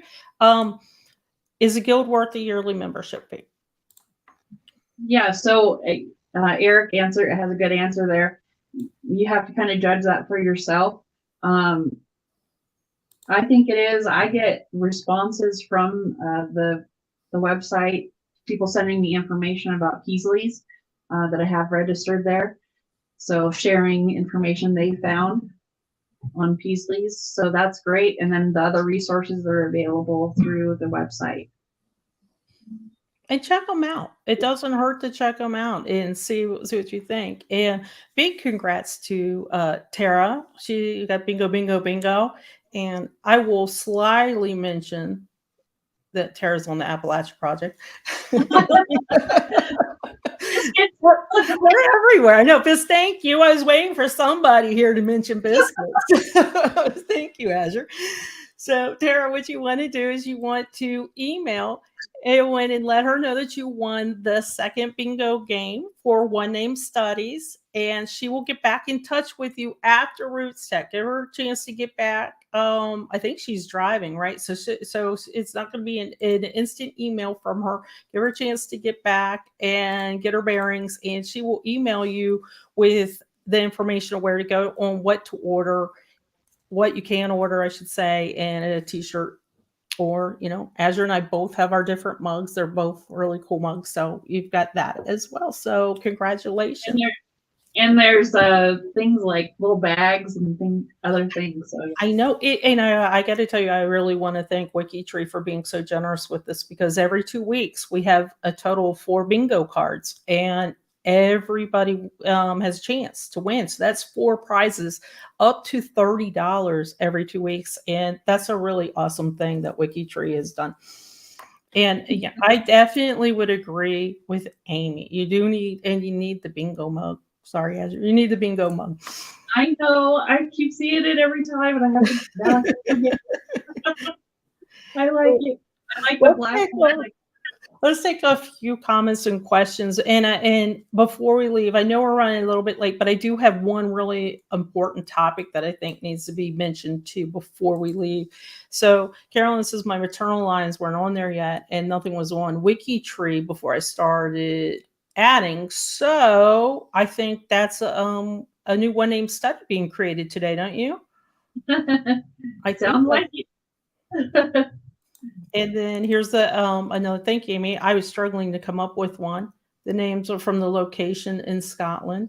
Is a guild worth a yearly membership fee? Yeah, so Eric has a good answer there. You have to kind of judge that for yourself. I think it is. I get responses from the website, people sending me information about Peasley's that I have registered there. So sharing information they found on Peasley's. So that's great. And then the other resources are available through the website. And check them out. It doesn't hurt to check them out and see what you think. And big congrats to Tara. She got bingo, bingo, bingo. And I will slyly mention that Tara's on the Appalachia Project. We're everywhere. I know. Thank you. I was waiting for somebody here to mention biscuits. Thank you, Azure. So, Tara, what you want to do is you want to email Eowyn and let her know that you won the second bingo game for One Name Studies, and she will get back in touch with you after Roots Tech. Give her a chance to get back. I think she's driving, right? So it's not going to be an instant email from her. Give her a chance to get back and get her bearings, and she will email you with the information of where to go on what to order, what you can order, I should say, and a t-shirt. Or, Azure and I both have our different mugs. They're both really cool mugs. So you've got that as well. So congratulations. And there's things like little bags and other things. So I know it, and I got to tell you, I really want to thank WikiTree for being so generous with this, because every 2 weeks we have a total of 4 bingo cards, and everybody has a chance to win. So that's 4 prizes up to $30 every 2 weeks, and that's a really awesome thing that WikiTree has done. And yeah, I definitely would agree with Amy. You need the bingo mug. Sorry, Azure, you need the bingo mug. I know. I keep seeing it every time, and I have to. I like it. I like the black one. Let's take a few comments and questions. And before we leave, I know we're running a little bit late, but I do have one really important topic that I think needs to be mentioned too before we leave. So Carolyn says my maternal lines weren't on there yet, and nothing was on WikiTree before I started adding. So I think that's a new One Name study being created today, don't you? I sound like it. And then here's the another. Thank you, Amy. I was struggling to come up with one. The names are from the location in Scotland.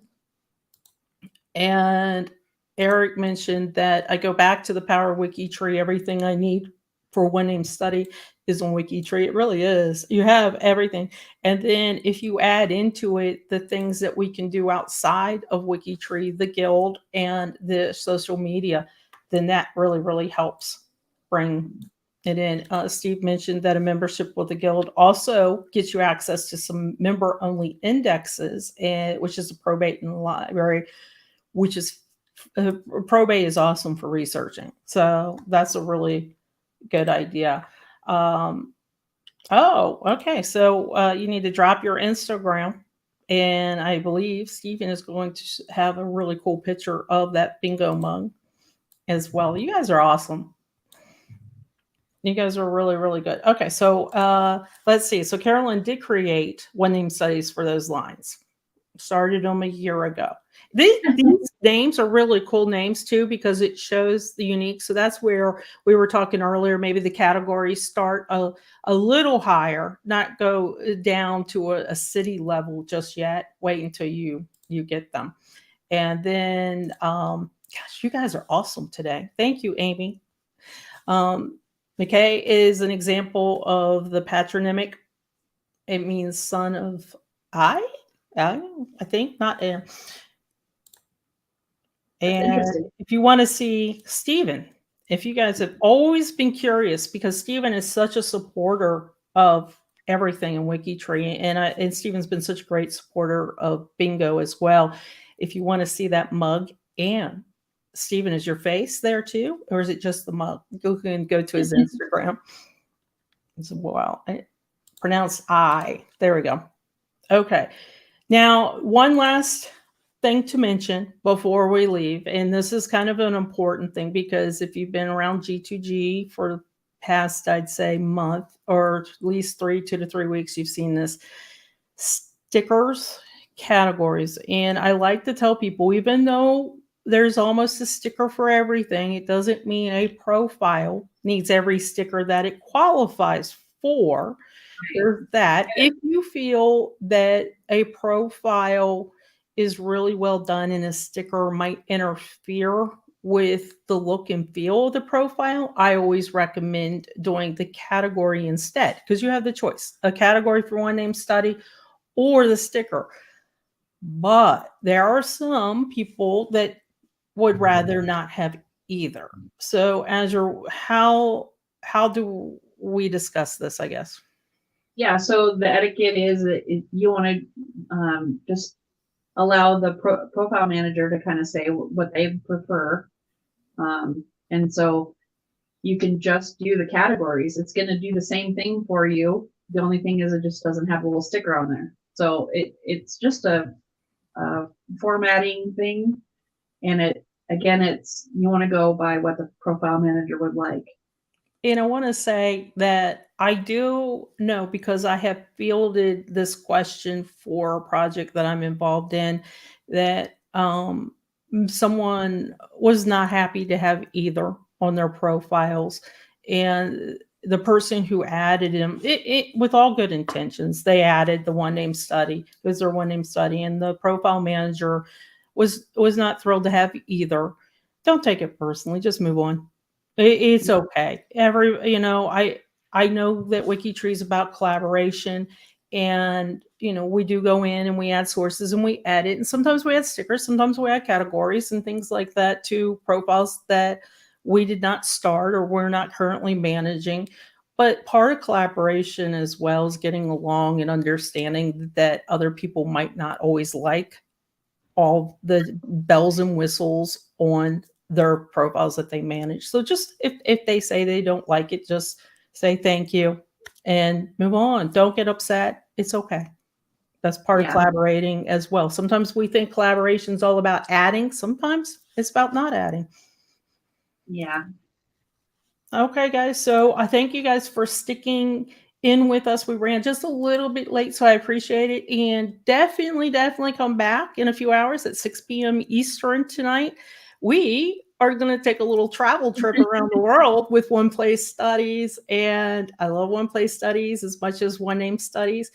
And Eric mentioned that I go back to the power of WikiTree. Everything I need for One Name study is on WikiTree. It really is. You have everything. And then if you add into it the things that we can do outside of WikiTree, the guild and the social media, then that really, really helps bring it in. Steve mentioned that a membership with the guild also gets you access to some member-only indexes, which is a probate in the library, which is probate is awesome for researching. So that's a really good idea. Okay. So you need to drop your Instagram, and I believe Stephen is going to have a really cool picture of that bingo mug as well. You guys are awesome. You guys are really, really good. Okay, so let's see. So Carolyn did create One Name studies for those lines. Started them a year ago. These names are really cool names too, because it shows the unique. So that's where we were talking earlier. Maybe the categories start a little higher, not go down to a city level just yet. Wait until you get them. And then, gosh, you guys are awesome today. Thank you, Amy. McKay is an example of the patronymic. It means son of I think, not a. And if you want to see Stephen, if you guys have always been curious, because Stephen is such a supporter of everything in WikiTree, and Stephen's been such a great supporter of bingo as well. If you want to see that mug, and Stephen, is your face there too, or is it just the mug? You can go to his Instagram. Wow, pronounce I. There we go. Okay. Now, one last thing to mention before we leave, and this is kind of an important thing, because if you've been around G2G for the past, I'd say, month, or at least 2 to 3 weeks, you've seen this stickers categories. And I like to tell people, even though there's almost a sticker for everything, it doesn't mean a profile needs every sticker that it qualifies for. There's that. If you feel that a profile is really well done and a sticker might interfere with the look and feel of the profile, I always recommend doing the category instead, because you have the choice, a category for one name study or the sticker. But there are some people that would rather not have either. So Azure, how do we discuss this, I guess? Yeah, so the etiquette is that you want to just allow the profile manager to kind of say what they prefer. And so you can just do the categories. It's going to do the same thing for you. The only thing is it just doesn't have a little sticker on there. So it's just a formatting thing. And it's you want to go by what the profile manager would like. And I want to say that I do know, because I have fielded this question for a project that I'm involved in, that someone was not happy to have either on their profiles. And the person who added him, with all good intentions, they added the one name study. It was their one name study, and the profile manager was not thrilled to have either. Don't take it personally. Just move on. It's okay. I know that WikiTree's is about collaboration, and we do go in and we add sources and we edit, and sometimes we add stickers, sometimes we add categories and things like that to profiles that we did not start or we're not currently managing. But part of collaboration as well is getting along and understanding that other people might not always like all the bells and whistles on their profiles that they manage. So just if they say they don't like it, just say thank you and move on. Don't get upset. It's okay. That's part of Yeah. collaborating as well. Sometimes we think collaboration is all about adding. Sometimes it's about not adding. Yeah. Okay, guys. So I thank you guys for sticking in with us. We ran just a little bit late, so I appreciate it. And definitely come back in a few hours at 6 p.m. Eastern tonight. We are going to take a little travel trip around the world with One Place Studies. And I love One Place Studies as much as One Name Studies.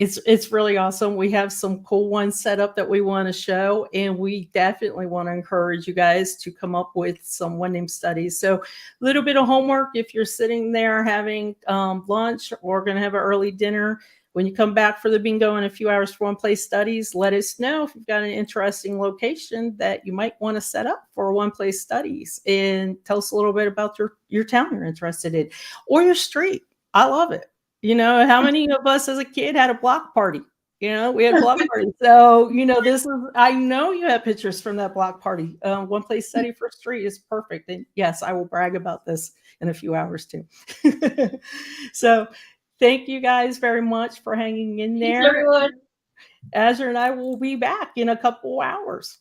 It's really awesome. We have some cool ones set up that we want to show, and we definitely want to encourage you guys to come up with some one name studies. So a little bit of homework if you're sitting there having lunch or going to have an early dinner. When you come back for the bingo in a few hours for One Place Studies, let us know if you've got an interesting location that you might want to set up for One Place Studies, and tell us a little bit about your town you're interested in or your street. I love it. How many of us as a kid had a block party? We had block parties. So, I know you have pictures from that block party. One Place Study for Street is perfect. And yes, I will brag about this in a few hours too. So thank you guys very much for hanging in there. Thanks, everyone. Azure and I will be back in a couple hours.